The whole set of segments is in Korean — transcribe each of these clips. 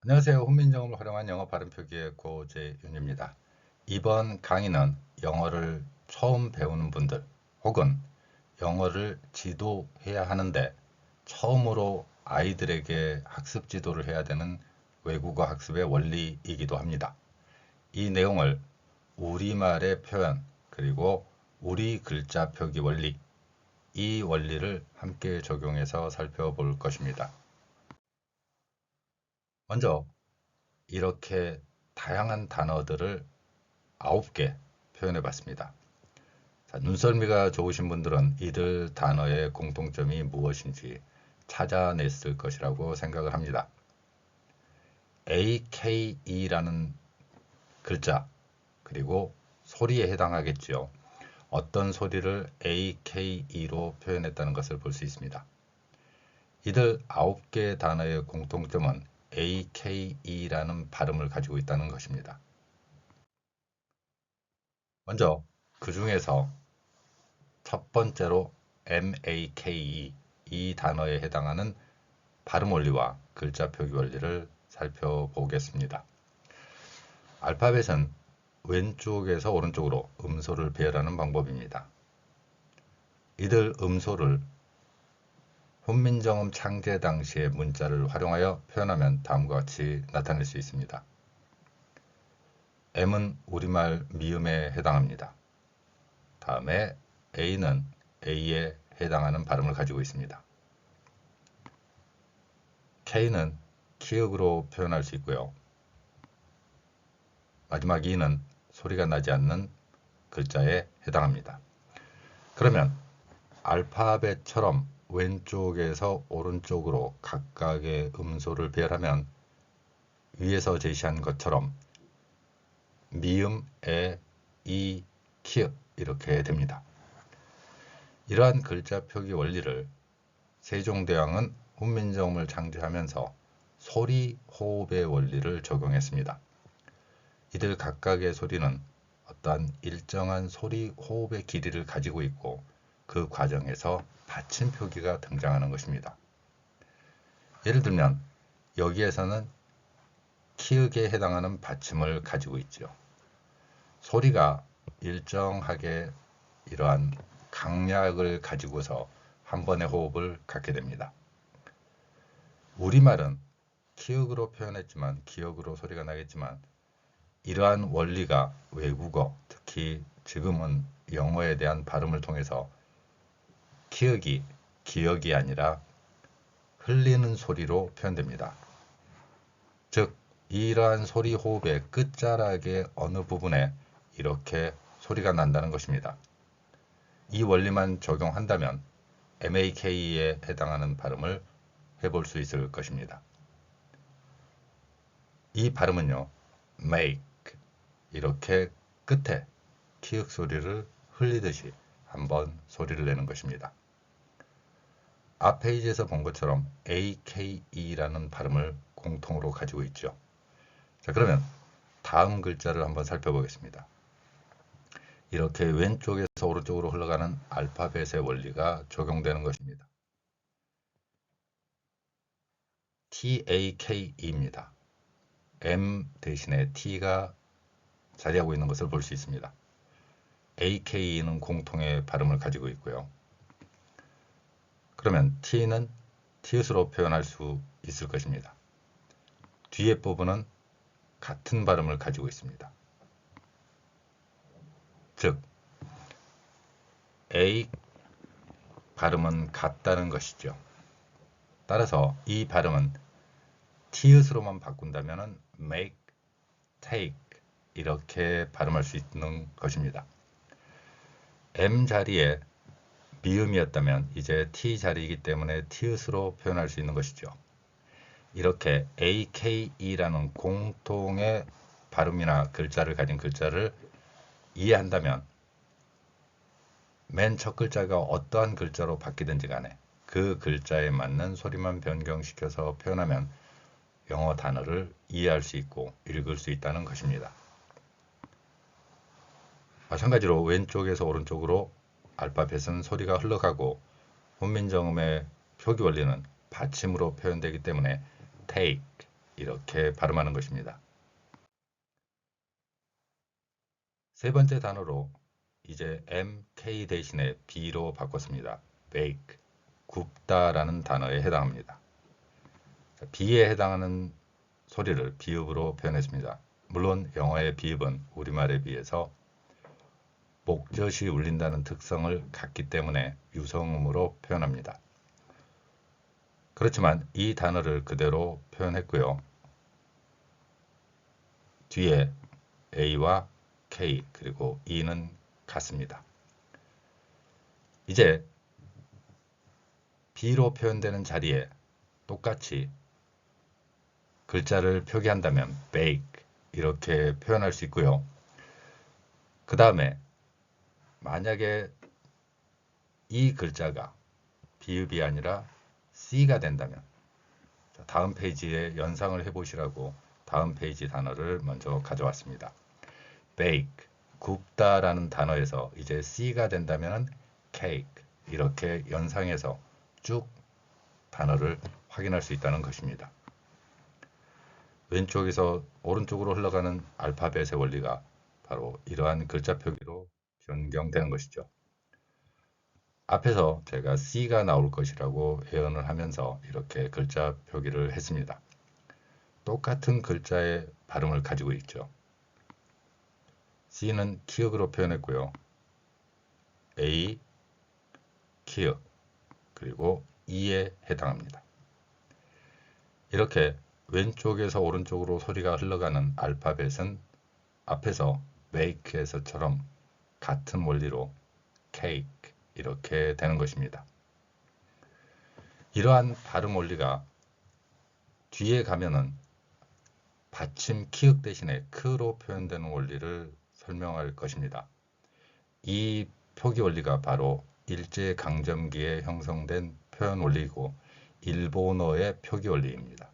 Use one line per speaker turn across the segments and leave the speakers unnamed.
안녕하세요. 훈민정음을 활용한 영어 발음 표기의 고재윤입니다. 이번 강의는 영어를 처음 배우는 분들 혹은 영어를 지도해야 하는데 처음으로 아이들에게 학습 지도를 해야 되는 외국어 학습의 원리이기도 합니다. 이 내용을 우리말의 표현 그리고 우리 글자 표기 원리, 이 원리를 함께 적용해서 살펴볼 것입니다. 먼저 이렇게 다양한 단어들을 9개 표현해 봤습니다. 자, 눈썰미가 좋으신 분들은 이들 단어의 공통점이 무엇인지 찾아냈을 것이라고 생각을 합니다. AKE라는 글자 그리고 소리에 해당하겠지요. 어떤 소리를 AKE로 표현했다는 것을 볼 수 있습니다. 이들 9개 단어의 공통점은 AKE라는 발음을 가지고 있다는 것입니다. 먼저 그 중에서 첫 번째로 MAKE 이 단어에 해당하는 발음 원리와 글자 표기 원리를 살펴보겠습니다. 알파벳은 왼쪽에서 오른쪽으로 음소를 배열하는 방법입니다. 이들 음소를 훈민정음 창제 당시의 문자를 활용하여 표현하면 다음과 같이 나타낼 수 있습니다. M은 우리말 미음에 해당합니다. 다음에 A는 A에 해당하는 발음을 가지고 있습니다. K는 키읔으로 표현할 수 있고요. 마지막 E는 소리가 나지 않는 글자에 해당합니다. 그러면 알파벳처럼 왼쪽에서 오른쪽으로 각각의 음소를 배열하면 위에서 제시한 것처럼 미음, 에, 이, 키읔 이렇게 됩니다. 이러한 글자 표기 원리를 세종대왕은 훈민정음을 창제하면서 소리 호흡의 원리를 적용했습니다. 이들 각각의 소리는 어떠한 일정한 소리 호흡의 길이를 가지고 있고 그 과정에서 받침 표기가 등장하는 것입니다. 예를 들면 여기에서는 키읔에 해당하는 받침을 가지고 있죠. 소리가 일정하게 이러한 강약을 가지고서 한 번의 호흡을 갖게 됩니다. 우리말은 키읔으로 표현했지만 기역으로 소리가 나겠지만 이러한 원리가 외국어, 특히 지금은 영어에 대한 발음을 통해서 키읔이 기역이 아니라 흘리는 소리로 표현됩니다. 즉, 이러한 소리 호흡의 끝자락의 어느 부분에 이렇게 소리가 난다는 것입니다. 이 원리만 적용한다면 MAK에 해당하는 발음을 해볼 수 있을 것입니다. 이 발음은요, make 이렇게 끝에 키읔 소리를 흘리듯이 한번 소리를 내는 것입니다. 앞 페이지에서 본 것처럼 AKE라는 발음을 공통으로 가지고 있죠. 자, 그러면 다음 글자를 한번 살펴보겠습니다. 이렇게 왼쪽에서 오른쪽으로 흘러가는 알파벳의 원리가 적용되는 것입니다. TAKE입니다. M 대신에 T가 자리하고 있는 것을 볼 수 있습니다. AKE는 공통의 발음을 가지고 있고요. 그러면 T는 티읕으로 표현할 수 있을 것입니다. 뒤에 부분은 같은 발음을 가지고 있습니다. 즉, A 발음은 같다는 것이죠. 따라서 이 발음은 티읕으로만 바꾼다면 make, take 이렇게 발음할 수 있는 것입니다. M 자리에 미음이었다면 이제 T 자리이기 때문에 티읕으로 표현할 수 있는 것이죠. 이렇게 AKE라는 공통의 발음이나 글자를 가진 글자를 이해한다면 맨 첫 글자가 어떠한 글자로 바뀌든지 간에 그 글자에 맞는 소리만 변경시켜서 표현하면 영어 단어를 이해할 수 있고 읽을 수 있다는 것입니다. 마찬가지로 왼쪽에서 오른쪽으로 알파벳은 소리가 흘러가고 훈민정음의 표기 원리는 받침으로 표현되기 때문에 take 이렇게 발음하는 것입니다. 세 번째 단어로 이제 MK 대신에 B로 바꿨습니다. bake, 굽다라는 단어에 해당합니다. B에 해당하는 소리를 비읍으로 표현했습니다. 물론 영어의 비읍은 우리말에 비해서 목젖이 울린다는 특성을 갖기 때문에 유성음으로 표현합니다. 그렇지만 이 단어를 그대로 표현했고요. 뒤에 A와 K 그리고 E는 같습니다. 이제 B로 표현되는 자리에 똑같이 글자를 표기한다면 bake 이렇게 표현할 수 있고요. 그 다음에 만약에 이 글자가 비읍이 아니라 C가 된다면 다음 페이지에 연상을 해보시라고 다음 페이지 단어를 먼저 가져왔습니다. bake, 굽다라는 단어에서 이제 C가 된다면 cake 이렇게 연상해서 쭉 단어를 확인할 수 있다는 것입니다. 왼쪽에서 오른쪽으로 흘러가는 알파벳의 원리가 바로 이러한 글자 표기로 변경되는 것이죠. 앞에서 제가 C가 나올 것이라고 예언을 하면서 이렇게 글자 표기를 했습니다. 똑같은 글자의 발음을 가지고 있죠. C는 키읔으로 표현했고요. A, 키읔, 그리고 E에 해당합니다. 이렇게 왼쪽에서 오른쪽으로 소리가 흘러가는 알파벳은 앞에서 make에서처럼 같은 원리로 cake 이렇게 되는 것입니다. 이러한 발음 원리가 뒤에 가면은 받침 키읔 대신에 크로 표현되는 원리를 설명할 것입니다. 이 표기 원리가 바로 일제강점기에 형성된 표현 원리이고 일본어의 표기 원리입니다.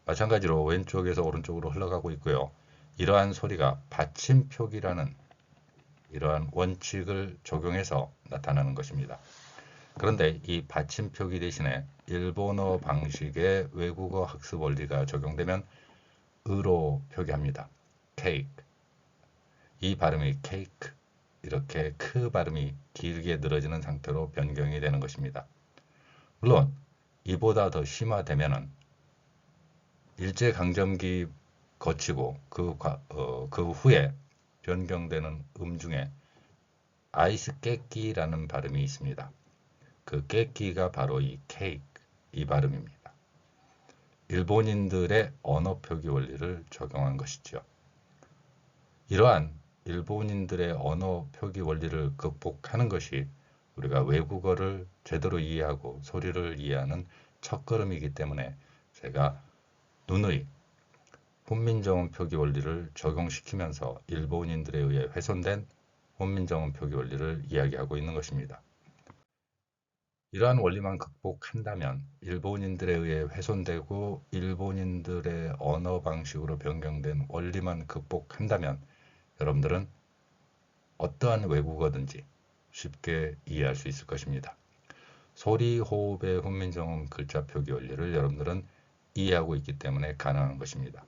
마찬가지로 왼쪽에서 오른쪽으로 흘러가고 있고요. 이러한 소리가 받침 표기라는 이러한 원칙을 적용해서 나타나는 것입니다. 그런데 이 받침 표기 대신에 일본어 방식의 외국어 학습 원리가 적용되면 으로 표기합니다. cake. 이 발음이 cake. 이렇게 크 발음이 길게 늘어지는 상태로 변경이 되는 것입니다. 물론 이보다 더 심화되면은 일제강점기 거치고 그 후에 변경되는 중에 아이스 깨끼라는 발음이 있습니다. 그 깨끼가 바로 이 케이크 이 발음입니다. 일본인들의 언어 표기 원리를 적용한 것이죠. 이러한 일본인들의 언어 표기 원리를 극복하는 것이 우리가 외국어를 제대로 이해하고 소리를 이해하는 첫걸음이기 때문에 제가 누누이 훈민정음 표기 원리를 적용시키면서 일본인들에 의해 훼손된 훈민정음 표기 원리를 이야기하고 있는 것입니다. 이러한 원리만 극복한다면 일본인들에 의해 훼손되고 일본인들의 언어 방식으로 변경된 원리만 극복한다면 여러분들은 어떠한 외국어든지 쉽게 이해할 수 있을 것입니다. 소리, 호흡의 훈민정음 글자 표기 원리를 여러분들은 이해하고 있기 때문에 가능한 것입니다.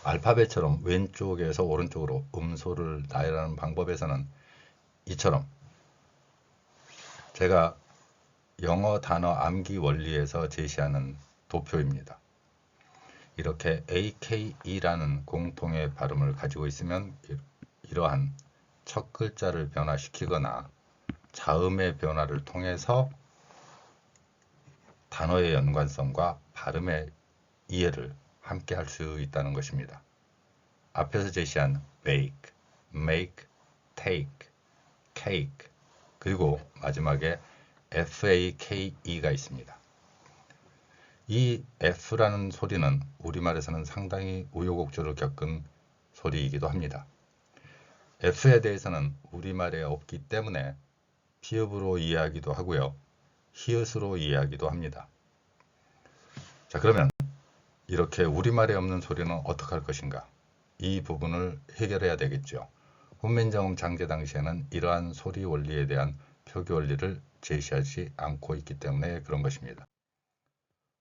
알파벳처럼 왼쪽에서 오른쪽으로 음소를 나열하는 방법에서는 이처럼 제가 영어 단어 암기 원리에서 제시하는 도표입니다. 이렇게 AKE라는 공통의 발음을 가지고 있으면 이러한 첫 글자를 변화시키거나 자음의 변화를 통해서 단어의 연관성과 발음의 이해를 함께 할 수 있다는 것입니다. 앞에서 제시한 bake, make, take, cake 그리고 마지막에 FAKE가 있습니다. 이 F라는 소리는 우리말에서는 상당히 우여곡절을 겪은 소리이기도 합니다. F에 대해서는 우리말에 없기 때문에 피읍으로 이해하기도 하고요. 히읗으로 이해하기도 합니다. 자, 그러면 이렇게 우리말에 없는 소리는 어떻게 할 것인가? 이 부분을 해결해야 되겠죠. 훈민정음 장제 당시에는 이러한 소리 원리에 대한 표기 원리를 제시하지 않고 있기 때문에 그런 것입니다.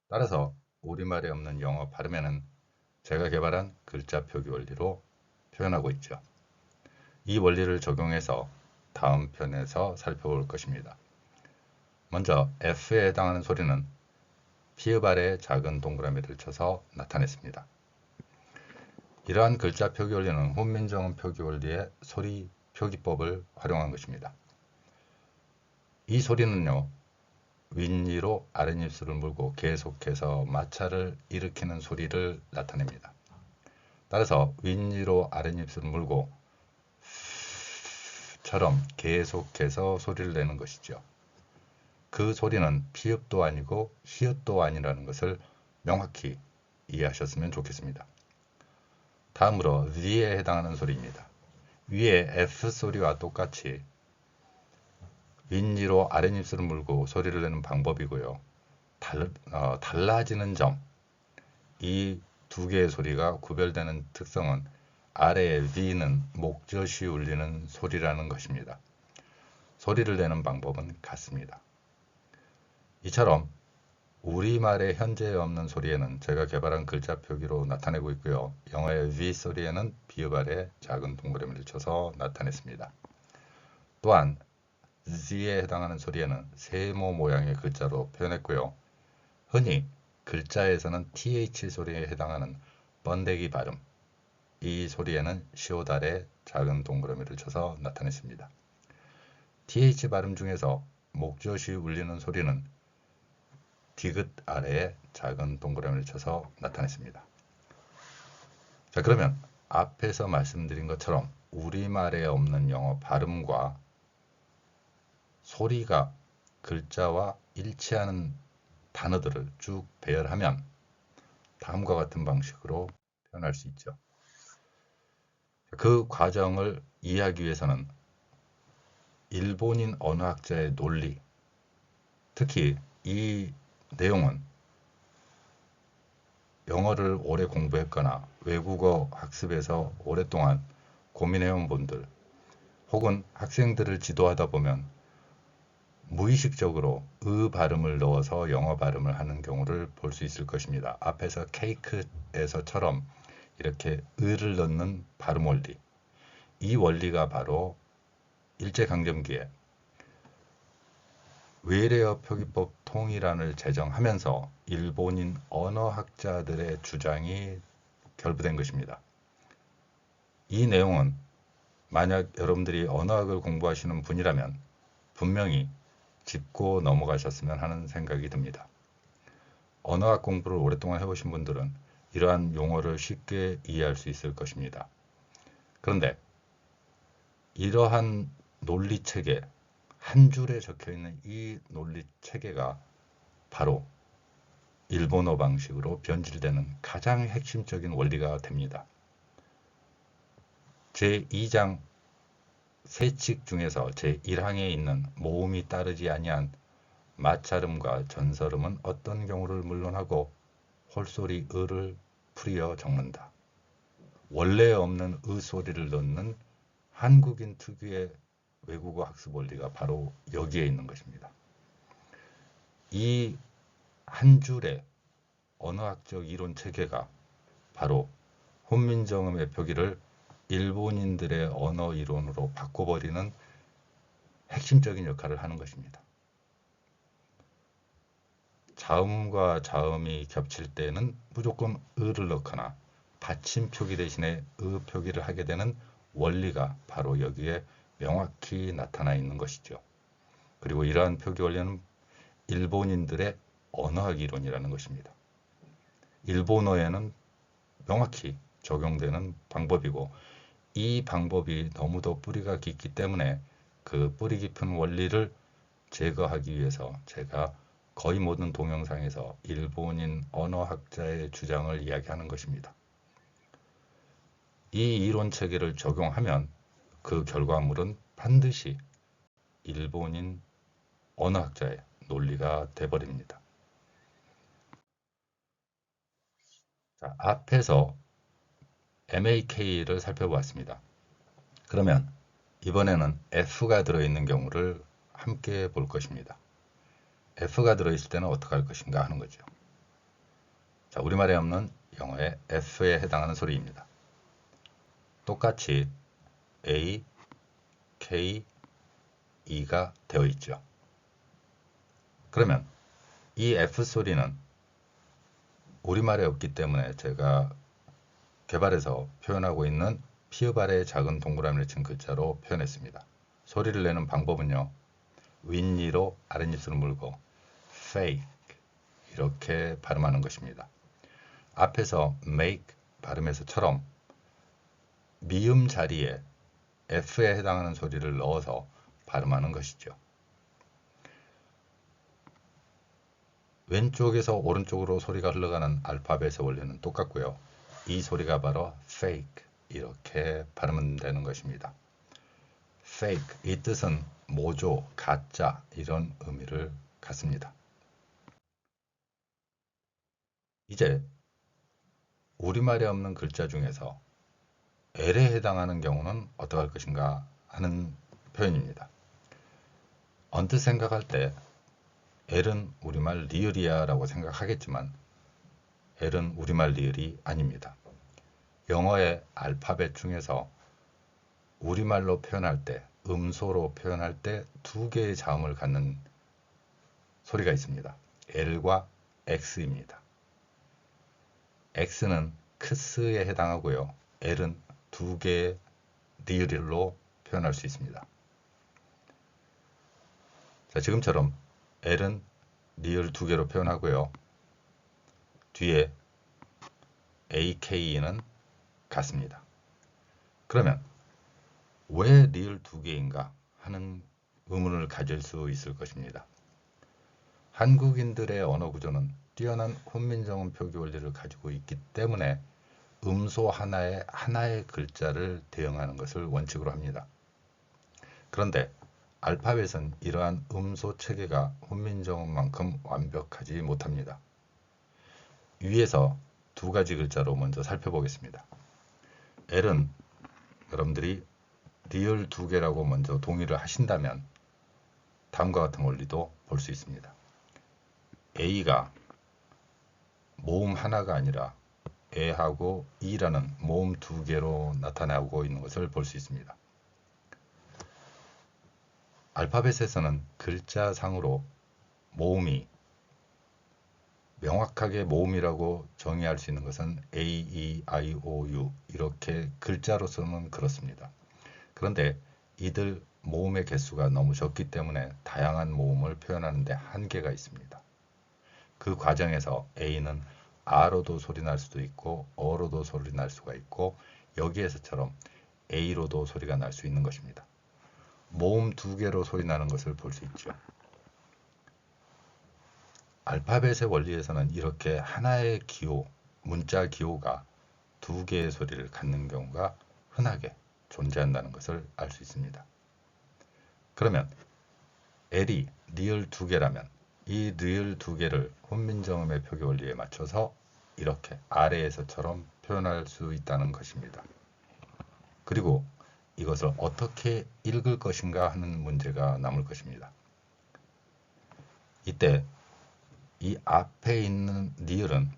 따라서 우리말에 없는 영어 발음에는 제가 개발한 글자 표기 원리로 표현하고 있죠. 이 원리를 적용해서 다음 편에서 살펴볼 것입니다. 먼저 F에 해당하는 소리는 피읍 아래에 작은 동그라미를 쳐서 나타냈습니다. 이러한 글자 표기 원리는 훈민정음 표기 원리의 소리 표기법을 활용한 것입니다. 이 소리는요, 윗니로 아랫입술을 물고 계속해서 마찰을 일으키는 소리를 나타냅니다. 따라서 윗니로 아랫입술을 물고 처럼 계속해서 소리를 내는 것이죠. 그 소리는 피읍도 아니고 히읗도 아니라는 것을 명확히 이해하셨으면 좋겠습니다. 다음으로 V에 해당하는 소리입니다. 위에 F 소리와 똑같이 윗니로 아랫입술을 물고 소리를 내는 방법이고요. 달라지는 점, 이 두 개의 소리가 구별되는 특성은 아래의 V는 목젖이 울리는 소리라는 것입니다. 소리를 내는 방법은 같습니다. 이처럼 우리말의 현재에 없는 소리에는 제가 개발한 글자 표기로 나타내고 있고요. 영어의 V 소리에는 비읍 아래 작은 동그라미를 쳐서 나타냈습니다. 또한 Z에 해당하는 소리에는 세모 모양의 글자로 표현했고요. 흔히 글자에서는 TH 소리에 해당하는 번데기 발음, 이 소리에는 시옷 아래 작은 동그라미를 쳐서 나타냈습니다. TH 발음 중에서 목젖이 울리는 소리는 디귿 아래에 작은 동그라미를 쳐서 나타냈습니다. 자, 그러면 앞에서 말씀드린 것처럼 우리말에 없는 영어 발음과 소리가 글자와 일치하는 단어들을 쭉 배열하면 다음과 같은 방식으로 표현할 수 있죠. 그 과정을 이해하기 위해서는 일본인 언어학자의 논리, 특히 이 내용은 영어를 오래 공부했거나 외국어 학습에서 오랫동안 고민해온 분들 혹은 학생들을 지도하다 보면 무의식적으로 의 발음을 넣어서 영어 발음을 하는 경우를 볼 수 있을 것입니다. 앞에서 케이크에서처럼 이렇게 의를 넣는 발음 원리, 이 원리가 바로 일제강점기에 외래어 표기법 통일안을 제정하면서 일본인 언어학자들의 주장이 결부된 것입니다. 이 내용은 만약 여러분들이 언어학을 공부하시는 분이라면 분명히 짚고 넘어가셨으면 하는 생각이 듭니다. 언어학 공부를 오랫동안 해보신 분들은 이러한 용어를 쉽게 이해할 수 있을 것입니다. 그런데 이러한 논리체계, 한 줄에 적혀있는 이 논리체계가 바로 일본어 방식으로 변질되는 가장 핵심적인 원리가 됩니다. 제2장 세칙 중에서 제1항에 있는 모음이 따르지 아니한 마찰음과 전설음은 어떤 경우를 물론하고 홀소리 을을 풀이어 적는다. 원래 없는 의 소리를 넣는 한국인 특유의 외국어 학습 원리가 바로 여기에 있는 것입니다. 이 한 줄의 언어학적 이론 체계가 바로 훈민정음의 표기를 일본인들의 언어 이론으로 바꿔버리는 핵심적인 역할을 하는 것입니다. 자음과 자음이 겹칠 때는 무조건 을을 넣거나 받침 표기 대신에 의 표기를 하게 되는 원리가 바로 여기에 명확히 나타나 있는 것이죠. 그리고 이러한 표기 원리는 일본인들의 언어학 이론이라는 것입니다. 일본어에는 명확히 적용되는 방법이고 이 방법이 너무도 뿌리가 깊기 때문에 그 뿌리 깊은 원리를 제거하기 위해서 제가 거의 모든 동영상에서 일본인 언어학자의 주장을 이야기하는 것입니다. 이 이론 체계를 적용하면 그 결과물은 반드시 일본인 언어학자의 논리가 되어버립니다. 자, 앞에서 MAK를 살펴보았습니다. 그러면 이번에는 F가 들어있는 경우를 함께 볼 것입니다. F가 들어있을 때는 어떻게 할 것인가 하는 거죠. 자, 우리말에 없는 영어의 F에 해당하는 소리입니다. 똑같이 A, K, E가 되어 있죠. 그러면 이 F 소리는 우리말에 없기 때문에 제가 개발해서 표현하고 있는 피읍 아래에 작은 동그라미를 친 글자로 표현했습니다. 소리를 내는 방법은요. 윗니로 아랫입술을 물고 fake 이렇게 발음하는 것입니다. 앞에서 make 발음에서처럼 미음 자리에 F에 해당하는 소리를 넣어서 발음하는 것이죠. 왼쪽에서 오른쪽으로 소리가 흘러가는 알파벳의 원리는 똑같고요. 이 소리가 바로 fake 이렇게 발음되는 것입니다. fake 이 뜻은 모조, 가짜 이런 의미를 갖습니다. 이제 우리말에 없는 글자 중에서 L에 해당하는 경우는 어떻게 할 것인가 하는 표현입니다. 언뜻 생각할 때 L은 우리말 리을이야 라고 생각하겠지만 L은 우리말 리을이 아닙니다. 영어의 알파벳 중에서 우리말로 표현할 때, 음소로 표현할 때 두 개의 자음을 갖는 소리가 있습니다. L과 X입니다. X는 크스에 해당하고요. L은 두 개의 리을로 표현할 수 있습니다. 자, 지금처럼 L은 리을 두 개로 표현하고요. 뒤에 AK는 같습니다. 그러면 왜 리을 두 개인가 하는 의문을 가질 수 있을 것입니다. 한국인들의 언어 구조는 뛰어난 훈민정음 표기 원리를 가지고 있기 때문에 음소 하나에 하나의 글자를 대응하는 것을 원칙으로 합니다. 그런데 알파벳은 이러한 음소 체계가 훈민정음만큼 완벽하지 못합니다. 위에서 두 가지 글자로 먼저 살펴보겠습니다. L은 여러분들이 리을 두 개라고 먼저 동의를 하신다면 다음과 같은 원리도 볼 수 있습니다. A가 모음 하나가 아니라 에하고 이라는 모음 두 개로 나타나고 있는 것을 볼 수 있습니다. 알파벳에서는 글자상으로 모음이 명확하게 모음이라고 정의할 수 있는 것은 A, E, I, O, U 이렇게 글자로서는 그렇습니다. 그런데 이들 모음의 개수가 너무 적기 때문에 다양한 모음을 표현하는 데 한계가 있습니다. 그 과정에서 A는 R로도 소리 날 수도 있고 어로도 소리 날 수가 있고 여기에서처럼 A로도 소리가 날 수 있는 것입니다. 모음 두 개로 소리 나는 것을 볼 수 있죠. 알파벳의 원리에서는 이렇게 하나의 기호, 문자 기호가 두 개의 소리를 갖는 경우가 흔하게 존재한다는 것을 알 수 있습니다. 그러면 L이 리을 두 개라면 이 리을 두 개를 훈민정음의 표기 원리에 맞춰서 이렇게 아래에서처럼 표현할 수 있다는 것입니다. 그리고 이것을 어떻게 읽을 것인가 하는 문제가 남을 것입니다. 이때 이 앞에 있는 리을은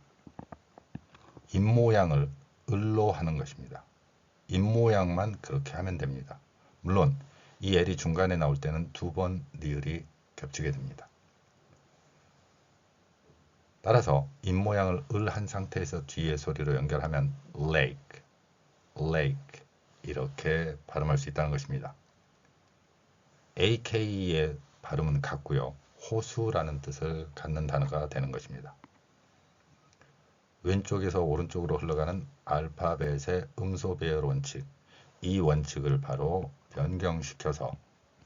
입모양을 을로 하는 것입니다. 입모양만 그렇게 하면 됩니다. 물론 이 L이 중간에 나올 때는 두 번 리을이 겹치게 됩니다. 따라서 입모양을 을 한 상태에서 뒤에 소리로 연결하면 lake, lake 이렇게 발음할 수 있다는 것입니다. AK의 발음은 같고요. 호수라는 뜻을 갖는 단어가 되는 것입니다. 왼쪽에서 오른쪽으로 흘러가는 알파벳의 음소 배열 원칙, 이 원칙을 바로 변경시켜서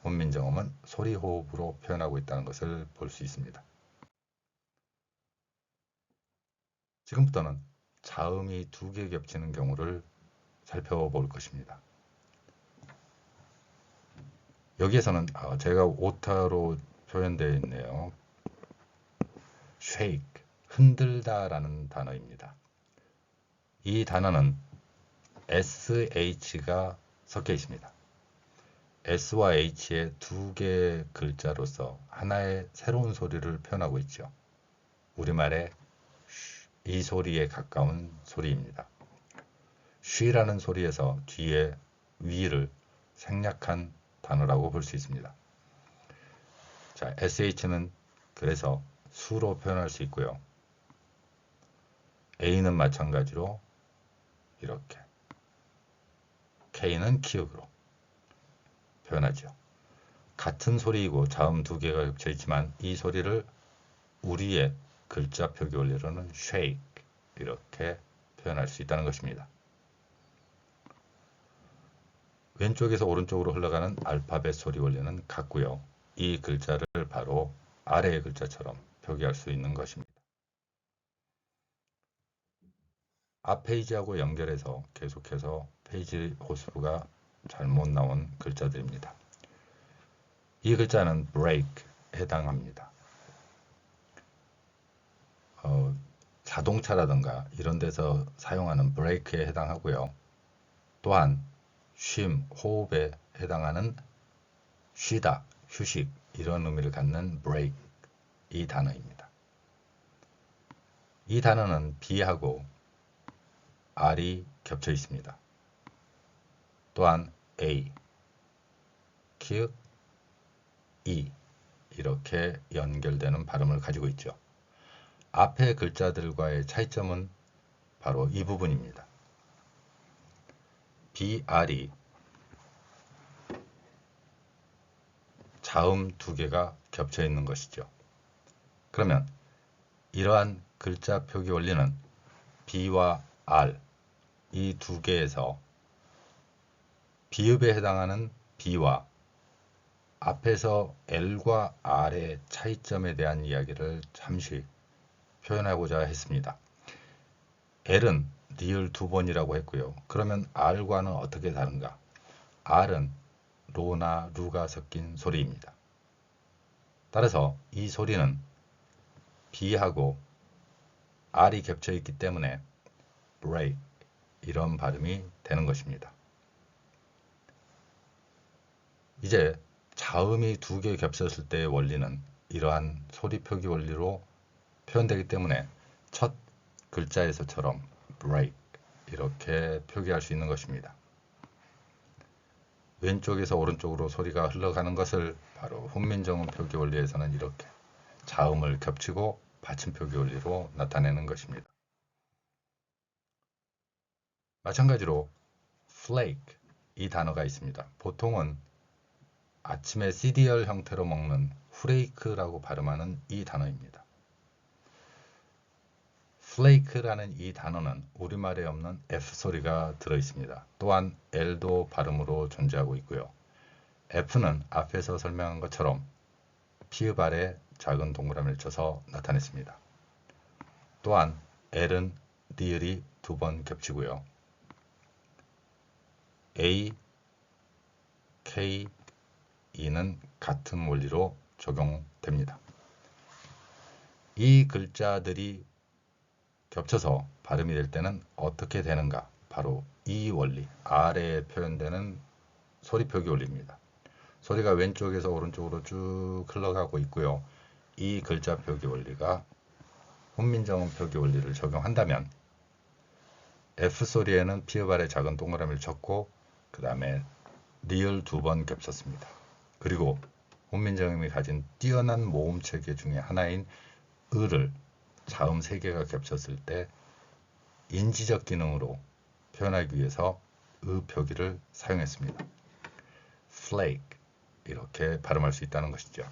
훈민정음은 소리 호흡으로 표현하고 있다는 것을 볼 수 있습니다. 지금부터는 자음이 두 개 겹치는 경우를 살펴볼 것입니다. 여기에서는 제가 오타로 표현되어 있네요. shake, 흔들다라는 단어입니다. 이 단어는 sh가 섞여 있습니다. s와 h의 두 개의 글자로서 하나의 새로운 소리를 표현하고 있죠. 우리말의 이 소리에 가까운 소리입니다. she라는 소리에서 뒤에 위를 생략한 단어라고 볼 수 있습니다. 자, sh는 그래서 수로 표현할 수 있고요. a는 마찬가지로 이렇게, k는 키읔으로 표현하죠. 같은 소리이고 자음 두 개가 겹쳐 있지만 이 소리를 우리의 글자 표기 원리로는 shake 이렇게 표현할 수 있다는 것입니다. 왼쪽에서 오른쪽으로 흘러가는 알파벳 소리 원리는 같고요. 이 글자를 바로 아래의 글자처럼 표기할 수 있는 것입니다. 앞 페이지하고 연결해서 계속해서 페이지 호수가 잘못 나온 글자들입니다. 이 글자는 break에 해당합니다. 자동차라든가 이런 데서 사용하는 브레이크에 해당하고요. 또한 쉼, 호흡에 해당하는 쉬다, 휴식 이런 의미를 갖는 break 이 단어입니다. 이 단어는 B하고 R이 겹쳐 있습니다. 또한 A, 키읔, E 이렇게 연결되는 발음을 가지고 있죠. 앞의 글자들과의 차이점은 바로 이 부분입니다. BR이 자음 두 개가 겹쳐 있는 것이죠. 그러면 이러한 글자 표기 원리는 B와 R 이 두 개에서 비읍에 해당하는 B와 앞에서 L과 R의 차이점에 대한 이야기를 잠시 표현하고자 했습니다. L은 리을 두 번이라고 했고요. 그러면 R과는 어떻게 다른가? R은 로나 루가 섞인 소리입니다. 따라서 이 소리는 B하고 R이 겹쳐 있기 때문에 break 이런 발음이 되는 것입니다. 이제 자음이 두 개 겹쳤을 때의 원리는 이러한 소리 표기 원리로 표현되기 때문에 첫 글자에서처럼 break 이렇게 표기할 수 있는 것입니다. 왼쪽에서 오른쪽으로 소리가 흘러가는 것을 바로 훈민정음 표기 원리에서는 이렇게 자음을 겹치고 받침 표기 원리로 나타내는 것입니다. 마찬가지로 flake 이 단어가 있습니다. 보통은 아침에 시리얼 형태로 먹는 후레이크라고 발음하는 이 단어입니다. 플레이크라는 이 단어는 우리말에 없는 F소리가 들어있습니다. 또한 L도 발음으로 존재하고 있고요. F는 앞에서 설명한 것처럼 피읍 아래 작은 동그라미를 쳐서 나타냈습니다. 또한 L은 리을이 두 번 겹치고요. A, K, E는 같은 원리로 적용됩니다. 이 글자들이 겹쳐서 발음이 될 때는 어떻게 되는가? 바로 이 원리, 아래에 표현되는 소리 표기 원리입니다. 소리가 왼쪽에서 오른쪽으로 쭉 흘러가고 있고요. 이 글자 표기 원리가 훈민정음 표기 원리를 적용한다면 F소리에는 피읍 아래 작은 동그라미를 쳤고 그 다음에 리을 두 번 겹쳤습니다. 그리고 훈민정음이 가진 뛰어난 모음 체계 중에 하나인 을을 자음 3개가 겹쳤을 때 인지적 기능으로 표현하기 위해서 의 표기를 사용했습니다. flake 이렇게 발음할 수 있다는 것이죠.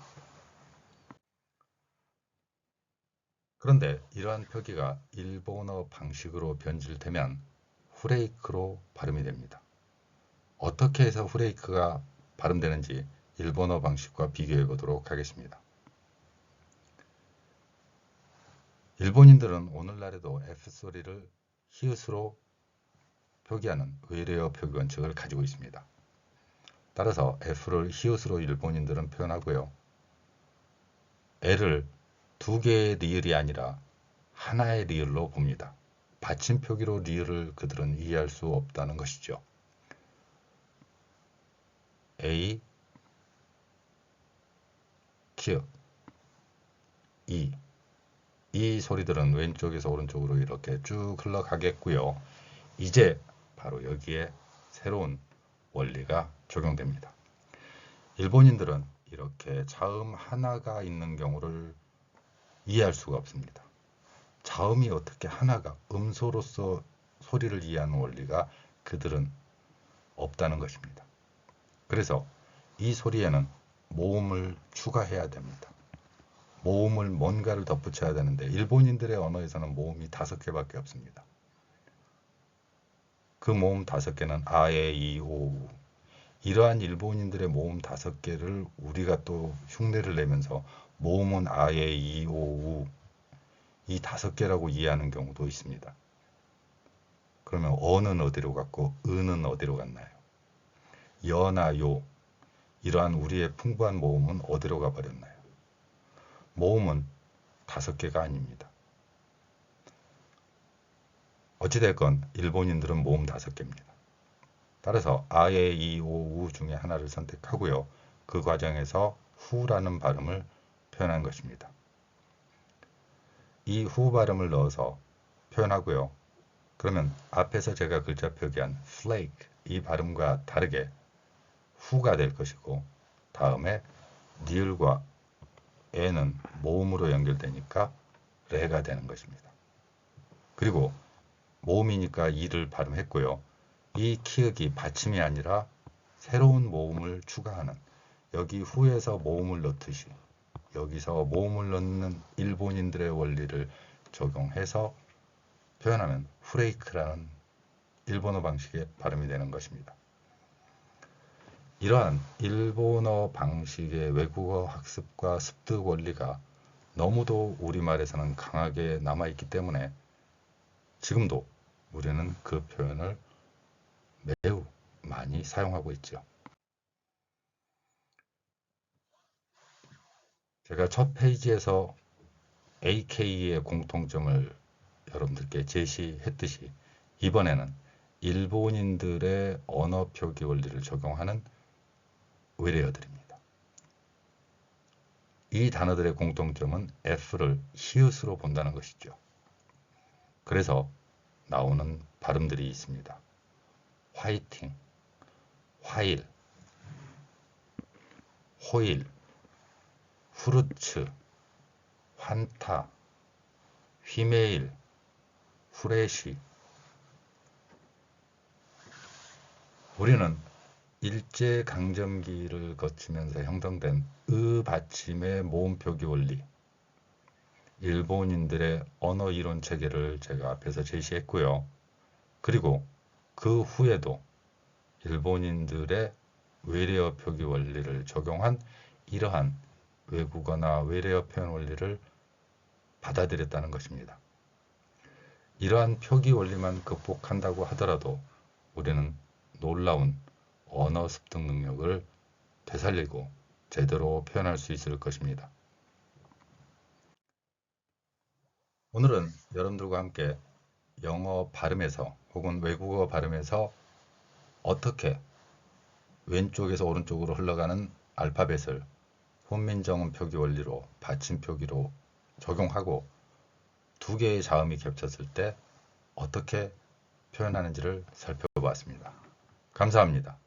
그런데 이러한 표기가 일본어 방식으로 변질되면 후레이크로 발음이 됩니다. 어떻게 해서 후레이크가 발음되는지 일본어 방식과 비교해 보도록 하겠습니다. 일본인들은 오늘날에도 F소리를 히읗으로 표기하는 외래어 표기 원칙을 가지고 있습니다. 따라서 F를 히읗으로 일본인들은 표현하고요. L을 두 개의 리을이 아니라 하나의 리을로 봅니다. 받침 표기로 리을을 그들은 이해할 수 없다는 것이죠. A, 키읔, E 이 소리들은 왼쪽에서 오른쪽으로 이렇게 쭉 흘러가겠고요. 이제 바로 여기에 새로운 원리가 적용됩니다. 일본인들은 이렇게 자음 하나가 있는 경우를 이해할 수가 없습니다. 자음이 어떻게 하나가 음소로서 소리를 이해하는 원리가 그들은 없다는 것입니다. 그래서 이 소리에는 모음을 추가해야 됩니다. 모음을 뭔가를 덧붙여야 되는데 일본인들의 언어에서는 모음이 5개밖에 없습니다. 그 모음 5개는 아에, 이, 오, 우. 이러한 일본인들의 모음 5개를 우리가 또 흉내를 내면서 모음은 아에, 이, 오, 우. 이 5개라고 이해하는 경우도 있습니다. 그러면 어는 어디로 갔고 은은 어디로 갔나요? 여나 요 이러한 우리의 풍부한 모음은 어디로 가버렸나요? 모음은 5개가 아닙니다. 어찌됐건 일본인들은 모음 5개입니다. 따라서 아에, 이, 오, 우 중에 하나를 선택하고요. 그 과정에서 후라는 발음을 표현한 것입니다. 이 후 발음을 넣어서 표현하고요. 그러면 앞에서 제가 글자 표기한 flake 이 발음과 다르게 후가 될 것이고 다음에 니을과 에는 모음으로 연결되니까 레가 되는 것입니다. 그리고 모음이니까 이를 발음했고요. 이 키읔이 받침이 아니라 새로운 모음을 추가하는 여기 후에서 모음을 넣듯이 여기서 모음을 넣는 일본인들의 원리를 적용해서 표현하면 프레이크라는 일본어 방식의 발음이 되는 것입니다. 이러한 일본어 방식의 외국어 학습과 습득 원리가 너무도 우리말에서는 강하게 남아있기 때문에 지금도 우리는 그 표현을 매우 많이 사용하고 있죠. 제가 첫 페이지에서 AK의 공통점을 여러분들께 제시했듯이 이번에는 일본인들의 언어 표기 원리를 적용하는 외래어들입니다. 이 단어들의 공통점은 F를 히읗으로 본다는 것이죠. 그래서 나오는 발음들이 있습니다. 화이팅, 화일, 호일, 후르츠, 환타, 휘메일, 후레시. 우리는 일제강점기를 거치면서 형성된 의 받침의 모음 표기 원리, 일본인들의 언어 이론 체계를 제가 앞에서 제시했고요. 그리고 그 후에도 일본인들의 외래어 표기 원리를 적용한 이러한 외국어나 외래어 표현 원리를 받아들였다는 것입니다. 이러한 표기 원리만 극복한다고 하더라도 우리는 놀라운 언어 습득 능력을 되살리고 제대로 표현할 수 있을 것입니다. 오늘은 여러분들과 함께 영어 발음에서 혹은 외국어 발음에서 어떻게 왼쪽에서 오른쪽으로 흘러가는 알파벳을 훈민정음 표기 원리로 받침 표기로 적용하고 2개의 자음이 겹쳤을 때 어떻게 표현하는지를 살펴보았습니다. 감사합니다.